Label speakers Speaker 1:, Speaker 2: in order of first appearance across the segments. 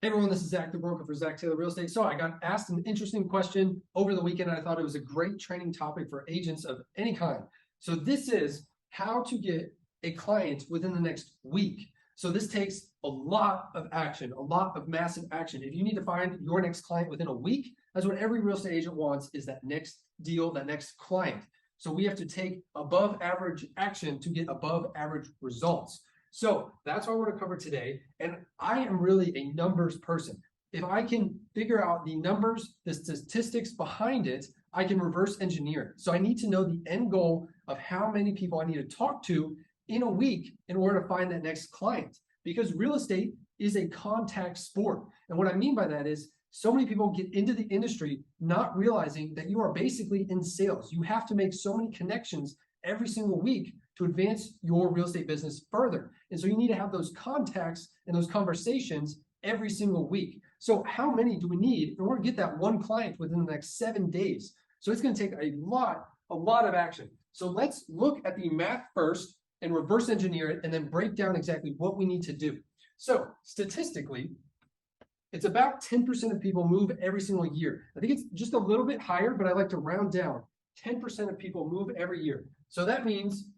Speaker 1: Hey everyone, this is Zach, the broker for Zach Taylor Real Estate. So I got asked an interesting question over the weekend, and I thought it was a great training topic for agents of any kind. So this is how to get a client within the next week. So this takes a lot of action, a lot of massive action. If you need to find your next client within a week, that's what every real estate agent wants, is that next deal, that next client. So we have to take above average action to get above average results. So that's what I want to cover today. And I am really a numbers person. If I can figure out the numbers, the statistics behind it, I can reverse engineer it. So I need to know the end goal of how many people I need to talk to in a week in order to find that next client. Because real estate is a contact sport. And what I mean by that is so many people get into the industry not realizing that you are basically in sales. You have to make so many connections every single week to advance your real estate business further. And so you need to have those contacts and those conversations every single week. So how many do we need in order to get that one client within the next 7 days? So it's going to take a lot of action. So let's look at the math first and reverse engineer it and then break down exactly what we need to do. So statistically, it's about 10% of people move every single year. I think it's just a little bit higher, but I like to round down. 10% of people move every year. So that means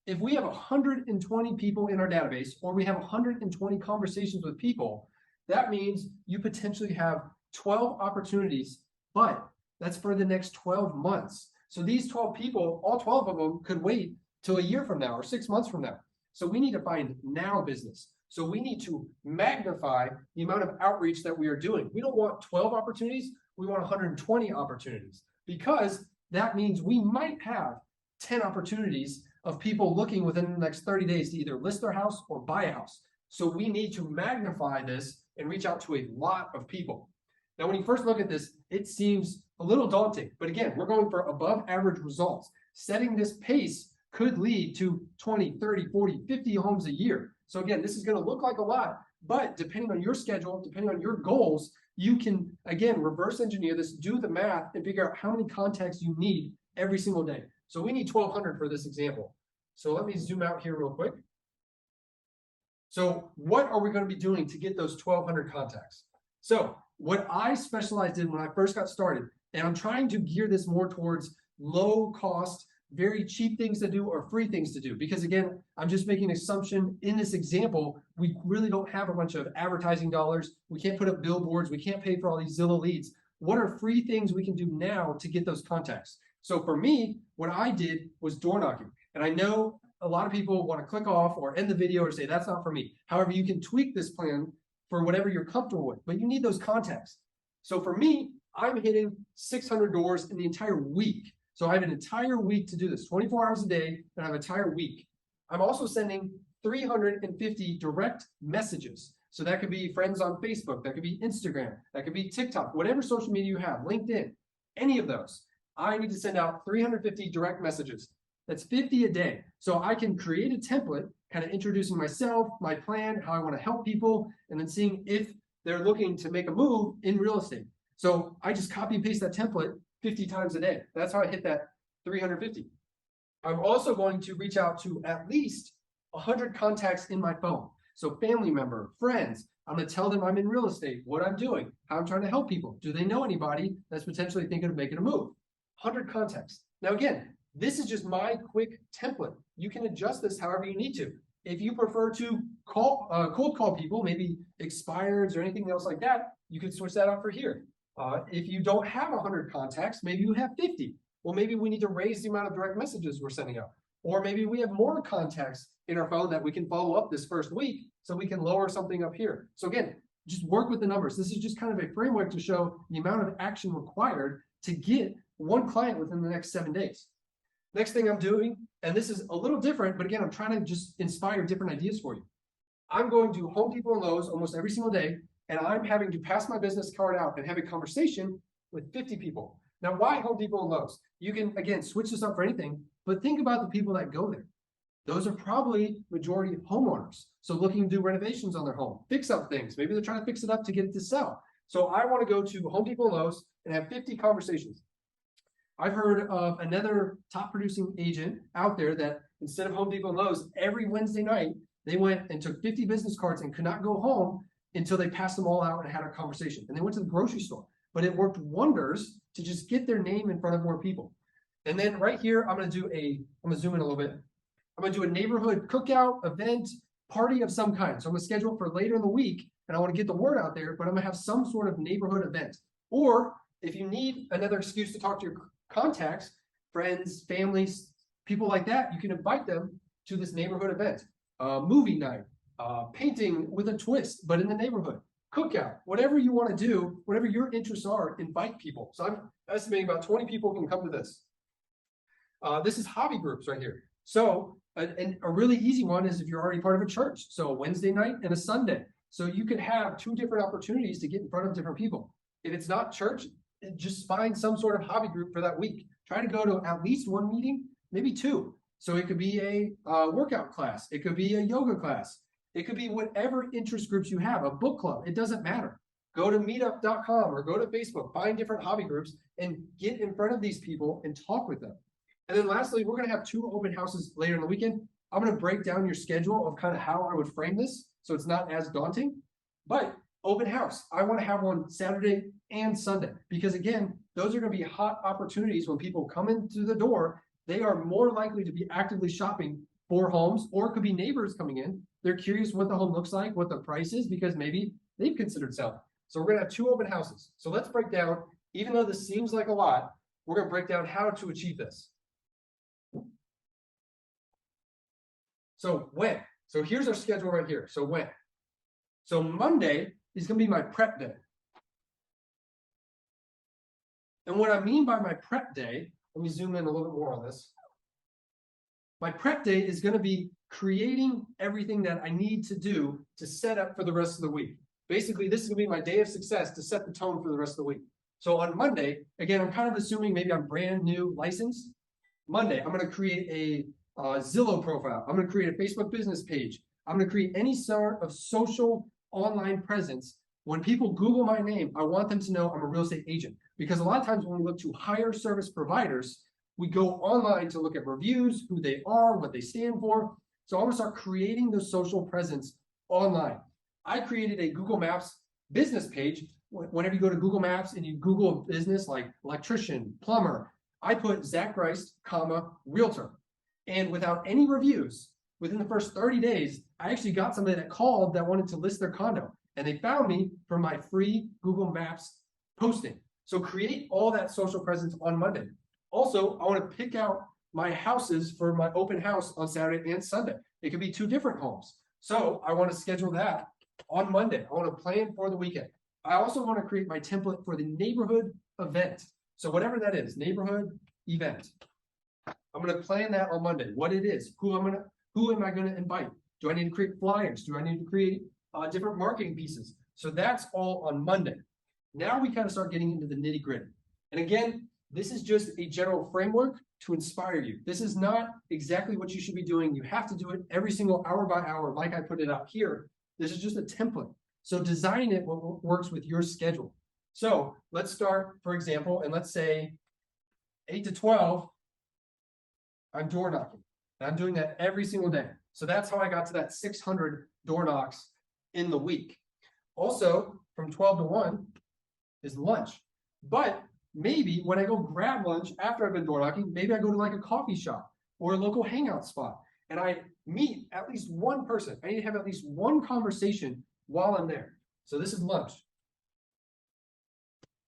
Speaker 1: if we have 120 people in our database, or we have 120 conversations with people, that means you potentially have 12 opportunities, but that's for the next 12 months. So these 12 people, all 12 of them could wait till a year from now or 6 months from now. So we need to find now business. So we need to magnify the amount of outreach that we are doing. We don't want 12 opportunities, we want 120 opportunities, because that means we might have 10 opportunities of people looking within the next 30 days to either list their house or buy a house. So we need to magnify this and reach out to a lot of people. Now, when you first look at this, it seems a little daunting, but again, we're going for above average results. Setting this pace could lead to 20, 30, 40, 50 homes a year. So again, this is going to look like a lot, but depending on your schedule, depending on your goals, you can, again, reverse engineer this, do the math, and figure out how many contacts you need every single day. So we need 1,200 for this example. So let me zoom out here real quick. So what are we going to be doing to get those 1,200 contacts? So what I specialized in when I first got started, and I'm trying to gear this more towards low cost, very cheap things to do or free things to do. Because again, I'm just making an assumption in this example, we really don't have a bunch of advertising dollars. We can't put up billboards. We can't pay for all these Zillow leads. What are free things we can do now to get those contacts? So for me, what I did was door knocking. And I know a lot of people want to click off or end the video or say, that's not for me. However, you can tweak this plan for whatever you're comfortable with, but you need those contacts. So for me, I'm hitting 600 doors in the entire week. So I have an entire week to do this, 24 hours a day, and I have an entire week. I'm also sending 350 direct messages. So that could be friends on Facebook, that could be Instagram, that could be TikTok, whatever social media you have, LinkedIn, any of those. I need to send out 350 direct messages. That's 50 a day. So I can create a template, kind of introducing myself, my plan, how I want to help people, and then seeing if they're looking to make a move in real estate. So I just copy and paste that template 50 times a day. That's how I hit that 350. I'm also going to reach out to at least 100 contacts in my phone. So family member, friends, I'm going to tell them I'm in real estate, what I'm doing, how I'm trying to help people. Do they know anybody that's potentially thinking of making a move? 100 contacts. Now again, this is just my quick template. You can adjust this however you need to. If you prefer to cold call people, maybe expireds or anything else like that, you can switch that out for here. If you don't have 100 contacts, maybe you have 50. Well, maybe we need to raise the amount of direct messages we're sending out. Or maybe we have more contacts in our phone that we can follow up this first week, so we can lower something up here. So again, just work with the numbers. This is just kind of a framework to show the amount of action required to get one client within the next 7 days. Next thing I'm doing, and this is a little different, but again, I'm trying to just inspire different ideas for you. I'm going to Home Depot and Lowe's almost every single day, and I'm having to pass my business card out and have a conversation with 50 people. Now, why Home Depot and Lowe's? You can, again, switch this up for anything, but think about the people that go there. Those are probably majority homeowners. So looking to do renovations on their home, fix up things. Maybe they're trying to fix it up to get it to sell. So I want to go to Home Depot and Lowe's and have 50 conversations. I've heard of another top producing agent out there that instead of Home Depot and Lowe's, every Wednesday night, they went and took 50 business cards and could not go home until they passed them all out and had a conversation. And they went to the grocery store. But it worked wonders to just get their name in front of more people. And then right here, I'm gonna zoom in a little bit. I'm gonna do a neighborhood cookout, event, party of some kind. So I'm gonna schedule it for later in the week, and I wanna get the word out there, but I'm gonna have some sort of neighborhood event. Or if you need another excuse to talk to your contacts, friends, families, people like that, you can invite them to this neighborhood event. Movie night, painting with a twist, but in the neighborhood. Cookout, whatever you want to do, whatever your interests are, invite people. So I'm estimating about 20 people can come to this. This is hobby groups right here. So a really easy one is if you're already part of a church. So a Wednesday night and a Sunday. So you could have 2 different opportunities to get in front of different people. If it's not church, just find some sort of hobby group for that week. Try to go to at least 1 meeting, maybe 2. So it could be a workout class. It could be a yoga class. It could be whatever interest groups you have, a book club. It doesn't matter. Go to meetup.com or go to Facebook, find different hobby groups and get in front of these people and talk with them. And then lastly, we're going to have 2 open houses later in the weekend. I'm going to break down your schedule of kind of how I would frame this so it's not as daunting. But open house, I want to have one Saturday and Sunday because, again, those are going to be hot opportunities when people come into the door. They are more likely to be actively shopping for homes, or it could be neighbors coming in. They're curious what the home looks like, what the price is, because maybe they've considered selling. So we're going to have 2 open houses. So let's break down, even though this seems like a lot, we're going to break down how to achieve this. So when? So here's our schedule right here. So when? So Monday is going to be my prep day. And what I mean by my prep day, let me zoom in a little bit more on this. My prep day is going to be creating everything that I need to do to set up for the rest of the week. Basically, this is going to be my day of success to set the tone for the rest of the week. So on Monday, again, I'm kind of assuming maybe I'm brand new licensed. Monday, I'm going to create a Zillow profile. I'm going to create a Facebook business page. I'm going to create any sort of social online presence. When people Google my name, I want them to know I'm a real estate agent. Because a lot of times when we look to hire service providers, we go online to look at reviews, who they are, what they stand for. So I'm going to start creating the social presence online. I created a Google Maps business page. Whenever you go to Google Maps and you Google a business like electrician, plumber, I put Zach Grice, realtor. And without any reviews, within the first 30 days, I actually got somebody that called that wanted to list their condo. And they found me from my free Google Maps posting. So create all that social presence on Monday. Also, I want to pick out my houses for my open house on Saturday and Sunday. It could be 2 different homes. So I want to schedule that on Monday. I want to plan for the weekend. I also want to create my template for the neighborhood event. So whatever that is, neighborhood event. I'm going to plan that on Monday. What it is, who am I going to invite? Do I need to create flyers? Do I need to create different marketing pieces? So that's all on Monday. Now we kind of start getting into the nitty gritty. And again, this is just a general framework to inspire you. This is not exactly what you should be doing. You have to do it every single hour by hour, like I put it out here. This is just a template. So design it what works with your schedule. So let's start, for example, and let's say 8 to 12, I'm door knocking. And I'm doing that every single day. So that's how I got to that 600 door knocks in the week. Also, from 12 to 1 is lunch. But maybe when I go grab lunch after I've been door knocking, maybe I go to like a coffee shop or a local hangout spot and I meet at least one person. I need to have at least one conversation while I'm there. So this is lunch.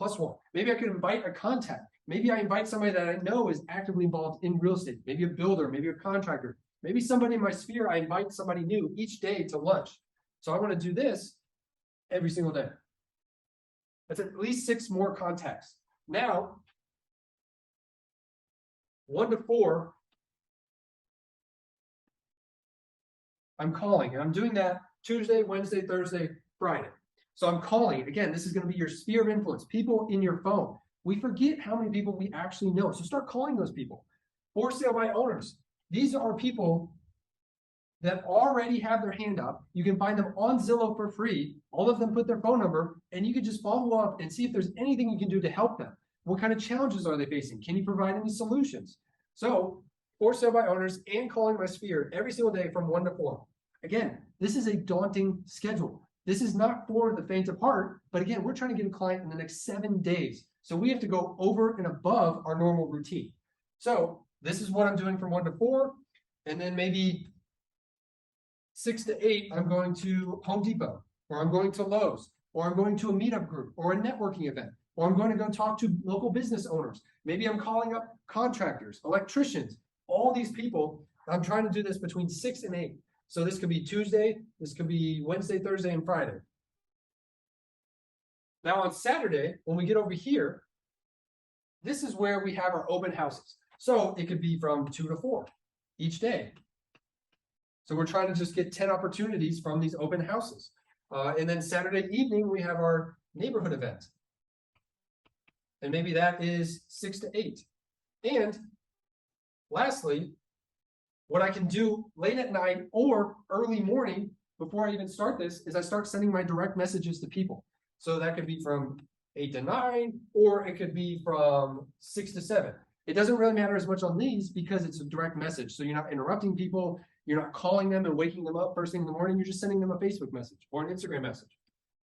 Speaker 1: +1. Maybe I could invite a contact. Maybe I invite somebody that I know is actively involved in real estate. Maybe a builder, maybe a contractor, maybe somebody in my sphere. I invite somebody new each day to lunch. So I want to do this every single day. That's at least 6 more contacts. Now, 1 to 4, I'm calling, and I'm doing that Tuesday, Wednesday, Thursday, Friday. So I'm calling. Again, this is going to be your sphere of influence, people in your phone. We forget how many people we actually know. So start calling those people. For sale by owners. These are people that already have their hand up. You can find them on Zillow for free. All of them put their phone number, and you can just follow up and see if there's anything you can do to help them. What kind of challenges are they facing? Can you provide any solutions? So, for sale by owners and calling my sphere every single day from 1 to 4. Again, this is a daunting schedule. This is not for the faint of heart, but again, we're trying to get a client in the next 7 days. So we have to go over and above our normal routine. So this is what I'm doing from 1 to 4, and then maybe 6 to 8, I'm going to Home Depot, or I'm going to Lowe's, or I'm going to a meetup group, or a networking event, or I'm going to go talk to local business owners. Maybe I'm calling up contractors, electricians, all these people. I'm trying to do this between 6 and 8. So this could be Tuesday, this could be Wednesday, Thursday, and Friday. Now on Saturday, when we get over here, this is where we have our open houses. So it could be from 2 to 4 each day. So we're trying to just get 10 opportunities from these open houses. And then Saturday evening, we have our neighborhood event. And maybe that is 6 to 8. And lastly, what I can do late at night or early morning before I even start this is I start sending my direct messages to people. So that could be from 8 to 9, or it could be from 6 to 7. It doesn't really matter as much on these because it's a direct message. So you're not interrupting people. You're not calling them and waking them up first thing in the morning. You're just sending them a Facebook message or an Instagram message.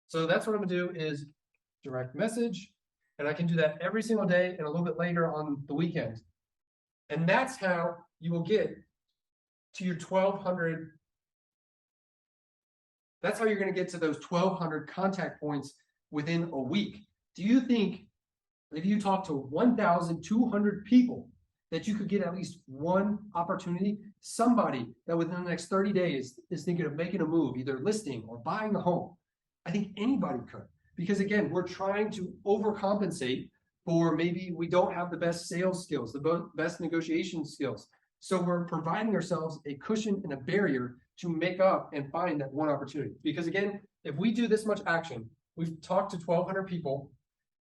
Speaker 1: So that's what I'm gonna do is direct message. And I can do that every single day and a little bit later on the weekend. And that's how you will get to your 1,200. That's how you're going to get to those 1,200 contact points within a week. Do you think if you talk to 1,200 people that you could get at least one opportunity? Somebody that within the next 30 days is thinking of making a move, either listing or buying a home. I think anybody could. Because again, we're trying to overcompensate for maybe we don't have the best sales skills, the best negotiation skills. So we're providing ourselves a cushion and a barrier to make up and find that one opportunity. Because again, if we do this much action, we've talked to 1,200 people,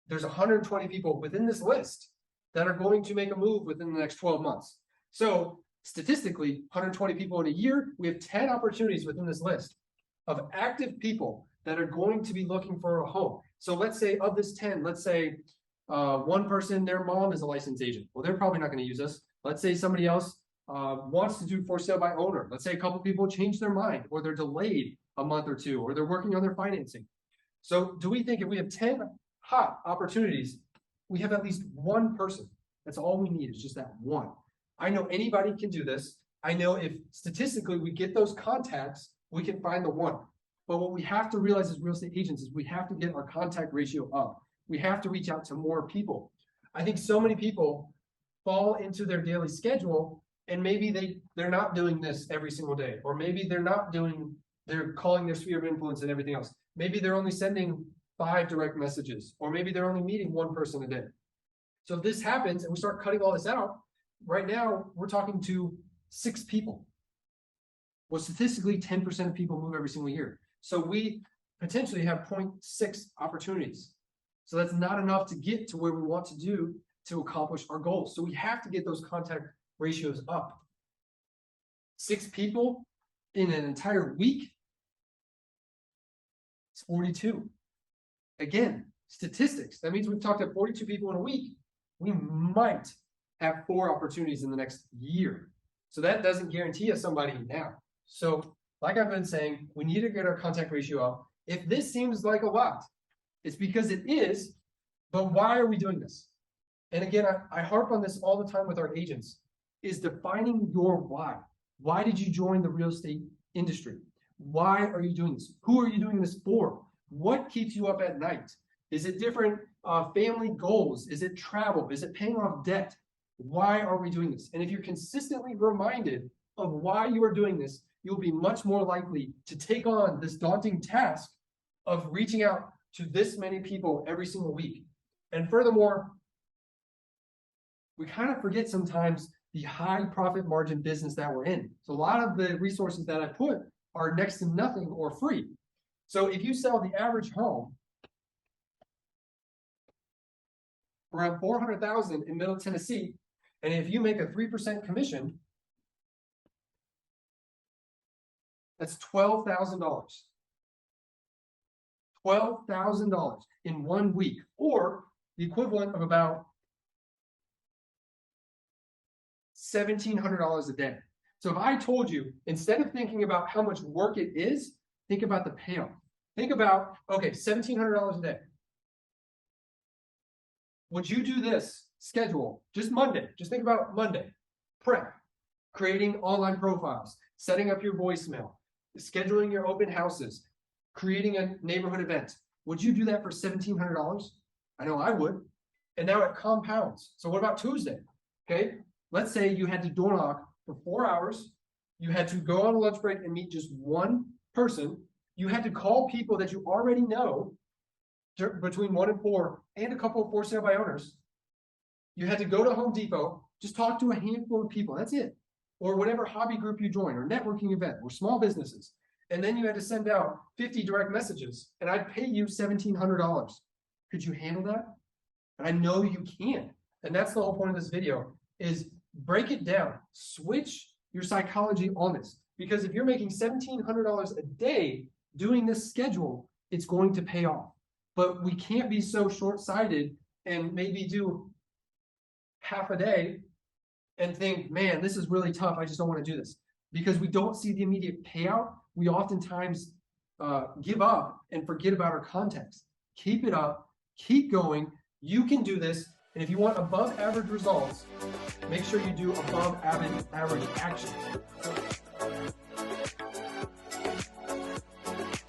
Speaker 1: there's 120 people within this list that are going to make a move within the next 12 months. So statistically, 120 people in a year, we have 10 opportunities within this list of active people that are going to be looking for a home. So let's say of this 10, let's say one person, their mom is a licensed agent. Well, they're probably not going to use us. Let's say somebody else wants to do for sale by owner. Let's say a couple people change their mind, or they're delayed a month or two, or they're working on their financing. So do we think if we have 10 hot opportunities, we have at least one person? That's all we need, is just that one. I know anybody can do this. I know if statistically we get those contacts, we can find the one. But what we have to realize as real estate agents is we have to get our contact ratio up. We have to reach out to more people. I think so many people fall into their daily schedule, and maybe they're not doing this every single day, or maybe they're calling their sphere of influence and everything else. Maybe they're only sending 5 direct messages, or maybe they're only meeting one person a day. So if this happens and we start cutting all this out, right now we're talking to 6 people. Well, statistically, 10% of people move every single year. So we potentially have 0.6 opportunities. So that's not enough to get to where we want to do to accomplish our goals. So we have to get those contact ratios up. 6 people in an entire week, it's 42. Again, statistics. That means we've talked to 42 people in a week. We might have 4 opportunities in the next year. So that doesn't guarantee us somebody now. So like I've been saying, we need to get our contact ratio up. If this seems like a lot, it's because it is, but why are we doing this? And again, I harp on this all the time with our agents, is defining your why. Why did you join the real estate industry? Why are you doing this? Who are you doing this for? What keeps you up at night? Is it different family goals? Is it travel? Is it paying off debt? Why are we doing this? And if you're consistently reminded of why you are doing this, you'll be much more likely to take on this daunting task of reaching out to this many people every single week. And furthermore, we kind of forget sometimes the high profit margin business that we're in. So a lot of the resources that I put are next to nothing or free. So if you sell the average home around $400,000 in Middle Tennessee, and if you make a 3% commission, that's $12,000. $12,000 in 1 week, or the equivalent of about $1,700 a day. So if I told you, instead of thinking about how much work it is, think about the payoff. Think about, okay, $1,700 a day. Would you do this schedule just Monday? Just think about Monday. Prep, creating online profiles, setting up your voicemail, scheduling your open houses, creating a neighborhood event. Would you do that for $1,700? I know I would. And now it compounds. So what about Tuesday? Okay, let's say you had to door knock for 4 hours. You had to go on a lunch break and meet just one person. You had to call people that you already know between 1 and 4 and a couple of for sale by owners. You had to go to Home Depot, just talk to a handful of people. That's it. Or whatever hobby group you join, or networking event, or small businesses. And then you had to send out 50 direct messages, and I'd pay you $1,700. Could you handle that? And I know you can. And that's the whole point of this video, is break it down. Switch your psychology on this. Because if you're making $1,700 a day doing this schedule, it's going to pay off. But we can't be so short-sighted and maybe do half a day and think, man, this is really tough. I just don't want to do this. Because we don't see the immediate payout, we oftentimes give up and forget about our context. Keep it up, keep going. You can do this. And if you want above average results, make sure you do above average action.